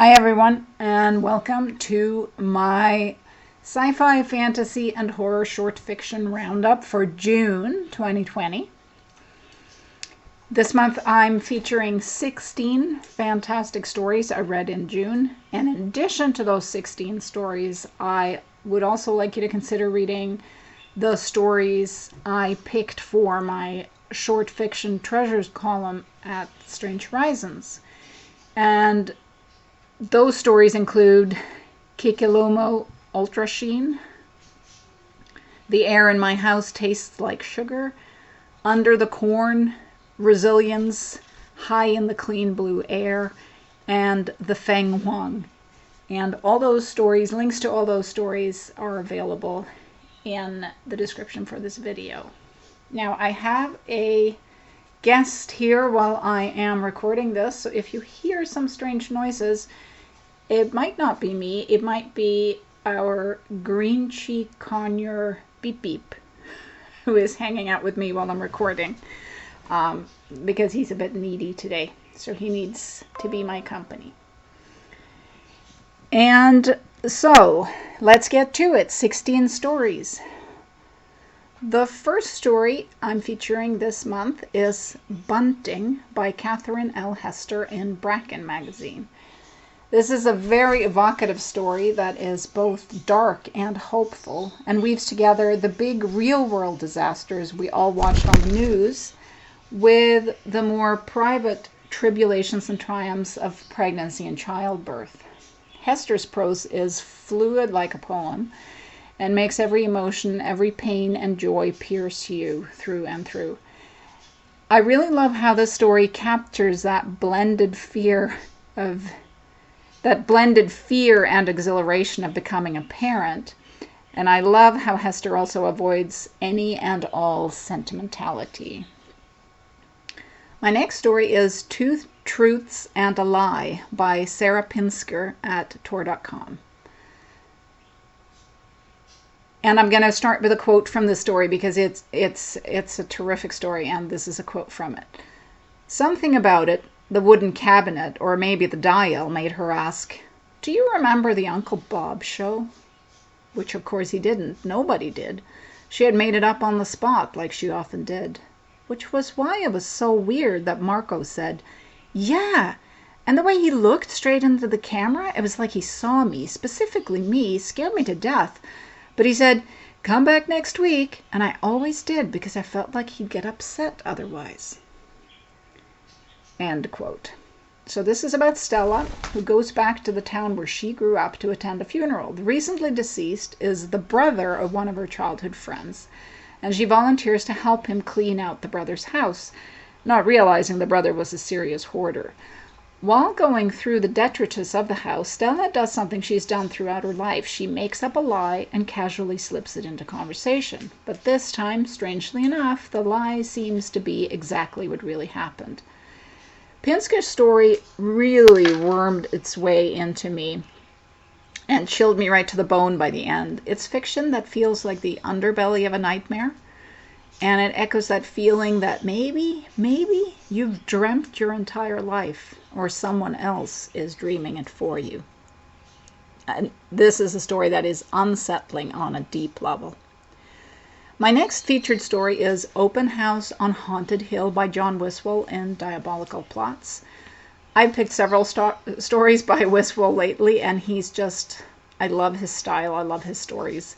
Hi everyone, and welcome to my sci-fi, fantasy, and horror short fiction roundup for June 2020. This month I'm featuring 16 fantastic stories I read in June, and in addition to those 16 stories, I would also like you to consider reading the stories I picked for my short fiction treasures column at Strange Horizons. And those stories include Kikilomo Ultra Sheen, The Air in My House Tastes Like Sugar, Under the Corn, Resilience, High in the Clean Blue Air, and The Feng Huang. And all those stories, links to all those stories are available in the description for this video. Now I have a guest here while I am recording this, so if you hear some strange noises, it might not be me, it might be our green cheek conure Beep Beep, who is hanging out with me while I'm recording, because he's a bit needy today, so he needs to be my company. And so, let's get to it. 16 stories. The first story I'm featuring this month is Bunting by Katherine L. Hester in Bracken magazine. This is a very evocative story that is both dark and hopeful, and weaves together the big real-world disasters we all watched on the news with the more private tribulations and triumphs of pregnancy and childbirth. Hester's prose is fluid like a poem and makes every emotion, every pain and joy pierce you through and through. I really love how this story captures that blended fear and exhilaration of becoming a parent. And I love how Hester also avoids any and all sentimentality. My next story is Two Truths and a Lie by Sarah Pinsker at Tor.com. And I'm going to start with a quote from the story because it's a terrific story, and this is a quote from it. Something about it, the wooden cabinet, or maybe the dial, made her ask, "Do you remember the Uncle Bob show?" Which of course he didn't. Nobody did. She had made it up on the spot, like she often did. Which was why it was so weird that Marco said, "Yeah, and the way he looked straight into the camera, it was like he saw me, specifically me, scared me to death. But he said, 'Come back next week,' and I always did because I felt like he'd get upset otherwise." End quote. So this is about Stella, who goes back to the town where she grew up to attend a funeral. The recently deceased is the brother of one of her childhood friends, and she volunteers to help him clean out the brother's house, not realizing the brother was a serious hoarder. While going through the detritus of the house, Stella does something she's done throughout her life. She makes up a lie and casually slips it into conversation. But this time, strangely enough, the lie seems to be exactly what really happened. Pinsker's story really wormed its way into me and chilled me right to the bone by the end. It's fiction that feels like the underbelly of a nightmare, and it echoes that feeling that maybe you've dreamt your entire life, or someone else is dreaming it for you. And this is a story that is unsettling on a deep level. My next featured story is Open House on Haunted Hill by John Wistful in Diabolical Plots. I've picked several stories by Wistful lately, and I love his style, I love his stories.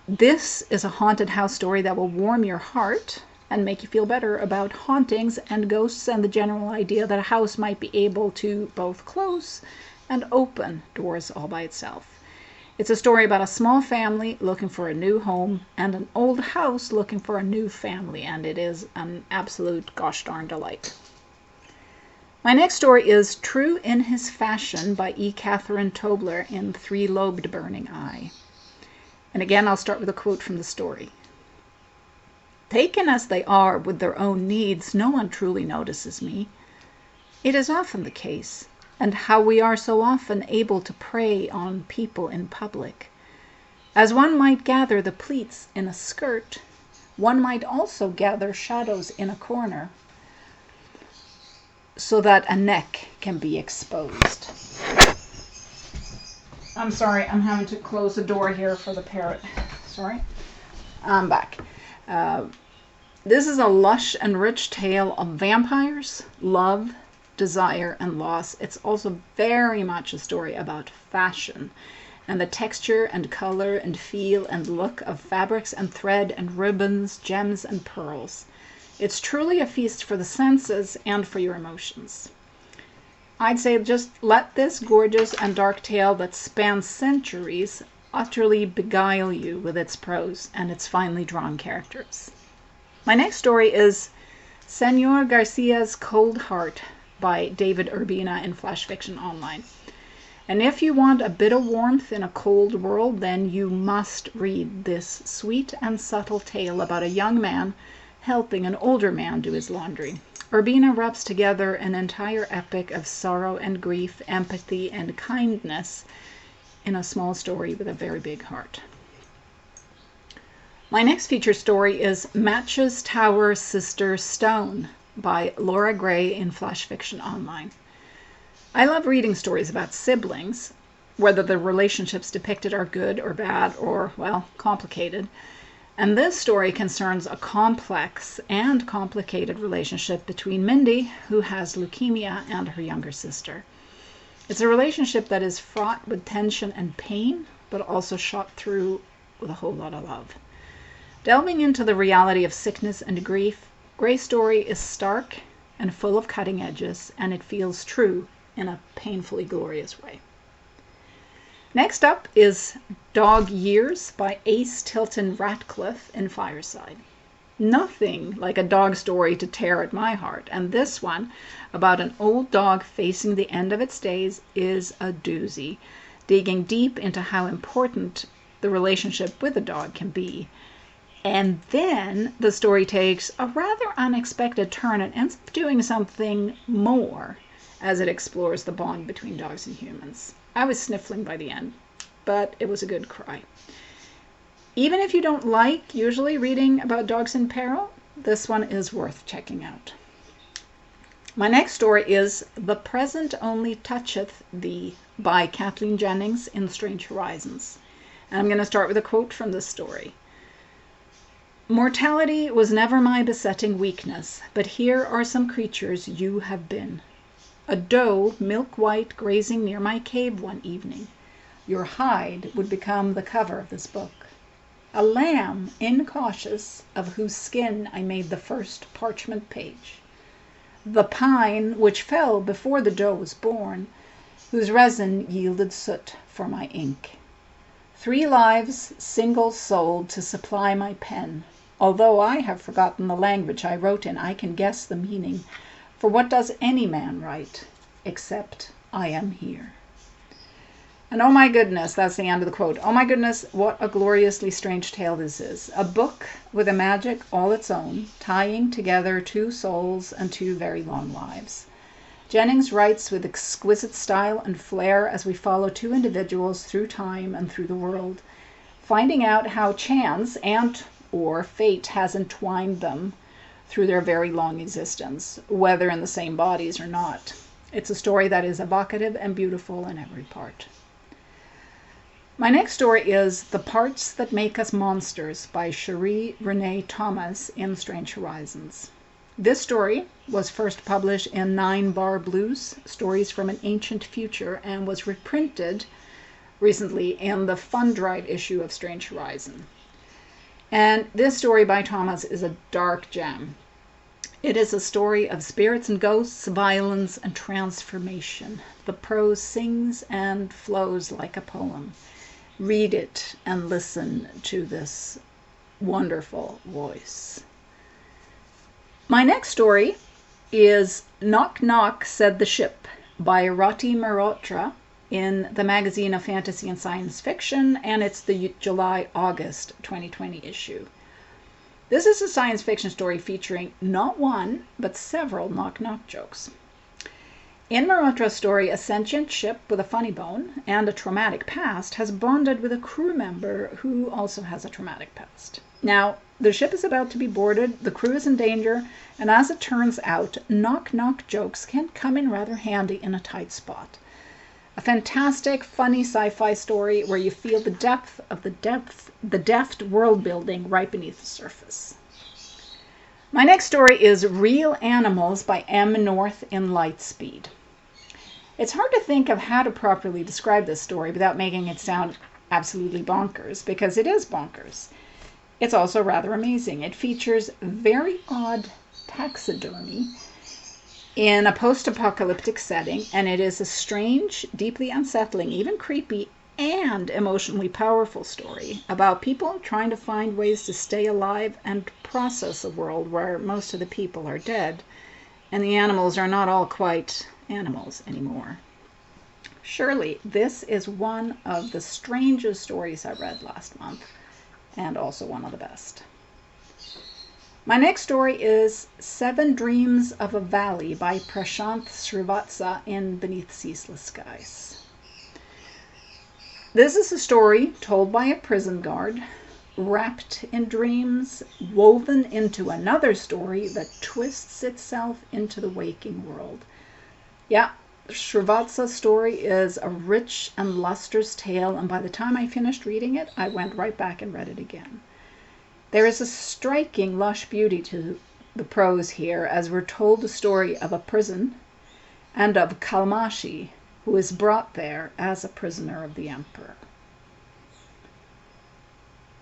This is a haunted house story that will warm your heart and make you feel better about hauntings and ghosts and the general idea that a house might be able to both close and open doors all by itself. It's a story about a small family looking for a new home and an old house looking for a new family, and it is an absolute gosh darn delight. My next story is True in His Fashion by E. Katherine Tobler in Three-Lobed Burning Eye. And again, I'll start with a quote from the story. "Taken as they are with their own needs, no one truly notices me. It is often the case, and how we are so often able to prey on people in public. As one might gather the pleats in a skirt, one might also gather shadows in a corner, so that a neck can be exposed." I'm sorry, I'm having to close the door here for the parrot. Sorry. I'm back. This is a lush and rich tale of vampires, love, desire, and loss. It's also very much a story about fashion and the texture and color and feel and look of fabrics and thread and ribbons, gems and pearls. It's truly a feast for the senses and for your emotions. I'd say just let this gorgeous and dark tale that spans centuries utterly beguile you with its prose and its finely drawn characters. My next story is Senor Garcia's Cold Heart by David Urbina in Flash Fiction Online. And if you want a bit of warmth in a cold world, then you must read this sweet and subtle tale about a young man helping an older man do his laundry. Urbina rubs together an entire epic of sorrow and grief, empathy and kindness in a small story with a very big heart. My next feature story is Matches Tower Sister Stone by Laura Gray in Flash Fiction Online. I love reading stories about siblings, whether the relationships depicted are good or bad or, well, complicated. And this story concerns a complex and complicated relationship between Mindy, who has leukemia, and her younger sister. It's a relationship that is fraught with tension and pain, but also shot through with a whole lot of love. Delving into the reality of sickness and grief, Gray's story is stark and full of cutting edges, and it feels true in a painfully glorious way. Next up is Dog Years by Ace Tilton Ratcliffe in Fireside. Nothing like a dog story to tear at my heart, and this one, about an old dog facing the end of its days, is a doozy, digging deep into how important the relationship with a dog can be. And then the story takes a rather unexpected turn and ends up doing something more as it explores the bond between dogs and humans. I was sniffling by the end, but it was a good cry. Even if you don't like usually reading about dogs in peril, this one is worth checking out. My next story is The Present Only Toucheth Thee by Kathleen Jennings in Strange Horizons. And I'm going to start with a quote from this story. Mortality was never my besetting weakness, but here are some creatures you have been. A doe, milk-white, grazing near my cave one evening. Your hide would become the cover of this book. A lamb, incautious, of whose skin I made the first parchment page. The pine, which fell before the doe was born, whose resin yielded soot for my ink. 3 lives, single-souled, to supply my pen. Although I have forgotten the language I wrote in, I can guess the meaning. For what does any man write, except I am here? And oh my goodness, that's the end of the quote. Oh my goodness, what a gloriously strange tale this is. A book with a magic all its own, tying together 2 souls and 2 very long lives. Jennings writes with exquisite style and flair as we follow 2 individuals through time and through the world, finding out how chance and or fate has entwined them through their very long existence, whether in the same bodies or not. It's a story that is evocative and beautiful in every part. My next story is The Parts That Make Us Monsters by Sheree Renee Thomas in Strange Horizons. This story was first published in 9 Bar Blues, Stories from an Ancient Future, and was reprinted recently in the Fun Drive issue of Strange Horizon. And this story by Thomas is a dark gem. It is a story of spirits and ghosts, violence and transformation. The prose sings and flows like a poem. Read it and listen to this wonderful voice. My next story is Knock Knock Said the Ship by Rati Mehrotra in the Magazine of Fantasy and Science Fiction, and it's the July-August 2020 issue. This is a science fiction story featuring not one, but several knock-knock jokes. In Mehrotra's story, a sentient ship with a funny bone and a traumatic past has bonded with a crew member who also has a traumatic past. Now, the ship is about to be boarded, the crew is in danger, and as it turns out, knock-knock jokes can come in rather handy in a tight spot. A fantastic, funny sci-fi story where you feel the deft world building right beneath the surface. My next story is Real Animals by M. North in Lightspeed. It's hard to think of how to properly describe this story without making it sound absolutely bonkers, because it is bonkers. It's also rather amazing. It features very odd taxidermy in a post-apocalyptic setting, and it is a strange, deeply unsettling, even creepy, and emotionally powerful story about people trying to find ways to stay alive and process a world where most of the people are dead, and the animals are not all quite animals anymore. Surely, this is one of the strangest stories I read last month, and also one of the best. My next story is 7 Dreams of a Valley by Prashant Srivatsa in Beneath Ceaseless Skies. This is a story told by a prison guard, wrapped in dreams, woven into another story that twists itself into the waking world. Yeah, Srivatsa's story is a rich and lustrous tale, and by the time I finished reading it, I went right back and read it again. There is a striking lush beauty to the prose here, as we're told the story of a prison and of Kalmashi, who is brought there as a prisoner of the emperor.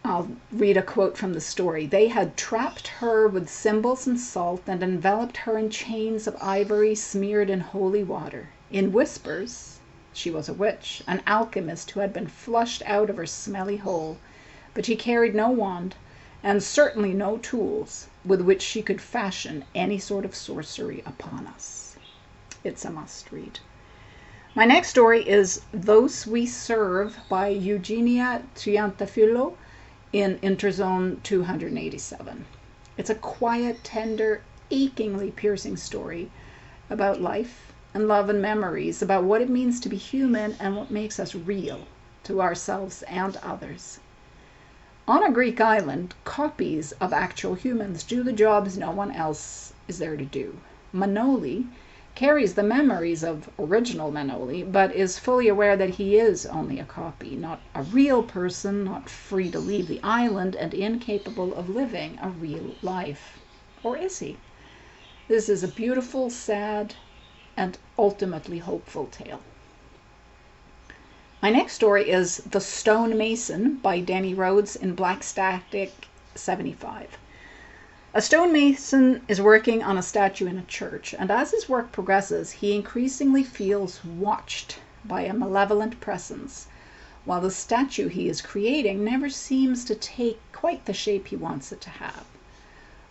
I'll read a quote from the story. They had trapped her with cymbals and salt and enveloped her in chains of ivory smeared in holy water. In whispers, she was a witch, an alchemist who had been flushed out of her smelly hole, but she carried no wand, and certainly no tools with which she could fashion any sort of sorcery upon us. It's a must read. My next story is Those We Serve by Eugenia Triantafilo in Interzone 287. It's a quiet, tender, achingly piercing story about life and love and memories, about what it means to be human and what makes us real to ourselves and others. On a Greek island, copies of actual humans do the jobs no one else is there to do. Manoli carries the memories of original Manoli, but is fully aware that he is only a copy, not a real person, not free to leave the island, and incapable of living a real life. Or is he? This is a beautiful, sad, and ultimately hopeful tale. My next story is The Stone Mason by Danny Rhodes in Black Static 75. A stonemason is working on a statue in a church, and as his work progresses, he increasingly feels watched by a malevolent presence, while the statue he is creating never seems to take quite the shape he wants it to have.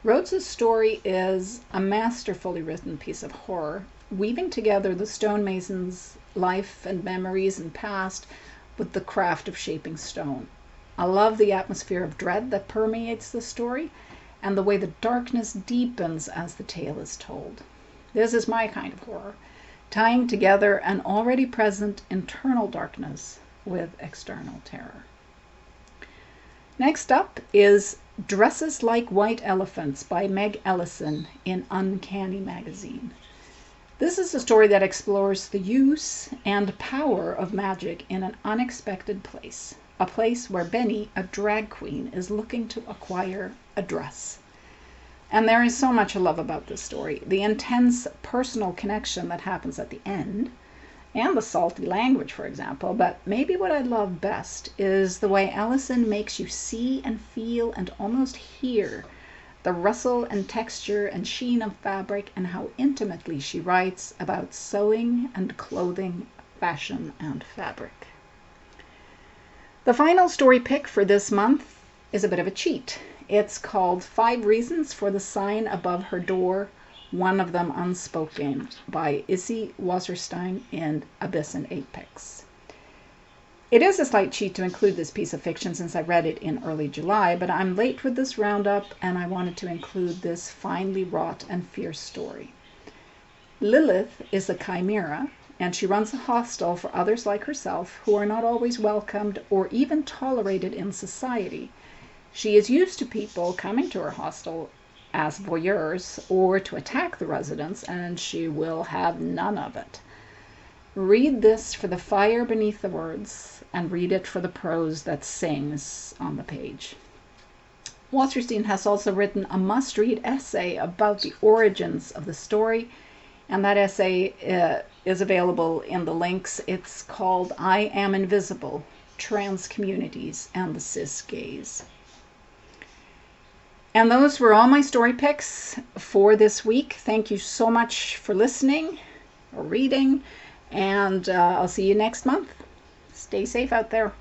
Rhodes' story is a masterfully written piece of horror, weaving together the stonemason's life and memories and past with the craft of shaping stone. I love the atmosphere of dread that permeates the story, and the way the darkness deepens as the tale is told. This is my kind of horror, tying together an already present internal darkness with external terror. Next up is Dresses Like White Elephants by Meg Ellison in Uncanny Magazine. This is a story that explores the use and power of magic in an unexpected place, a place where Benny, a drag queen, is looking to acquire a dress. And there is so much I love about this story. The intense personal connection that happens at the end, and the salty language, for example. But maybe what I love best is the way Ellison makes you see and feel and almost hear the rustle and texture and sheen of fabric, and how intimately she writes about sewing and clothing, fashion and fabric. The final story pick for this month is a bit of a cheat. It's called 5 Reasons for the Sign Above Her Door, One of Them Unspoken by Issy Wasserstein in Abyss and Apex. It is a slight cheat to include this piece of fiction since I read it in early July, but I'm late with this roundup and I wanted to include this finely wrought and fierce story. Lilith is a chimera, and she runs a hostel for others like herself who are not always welcomed or even tolerated in society. She is used to people coming to her hostel as voyeurs or to attack the residents, and she will have none of it. Read this for the fire beneath the words, and read it for the prose that sings on the page. Wasserstein has also written a must-read essay about the origins of the story, and that essay is available in the links. It's called I Am Invisible, Trans Communities and the Cis Gaze. And those were all my story picks for this week. Thank you so much for listening or reading, and I'll see you next month. Stay safe out there.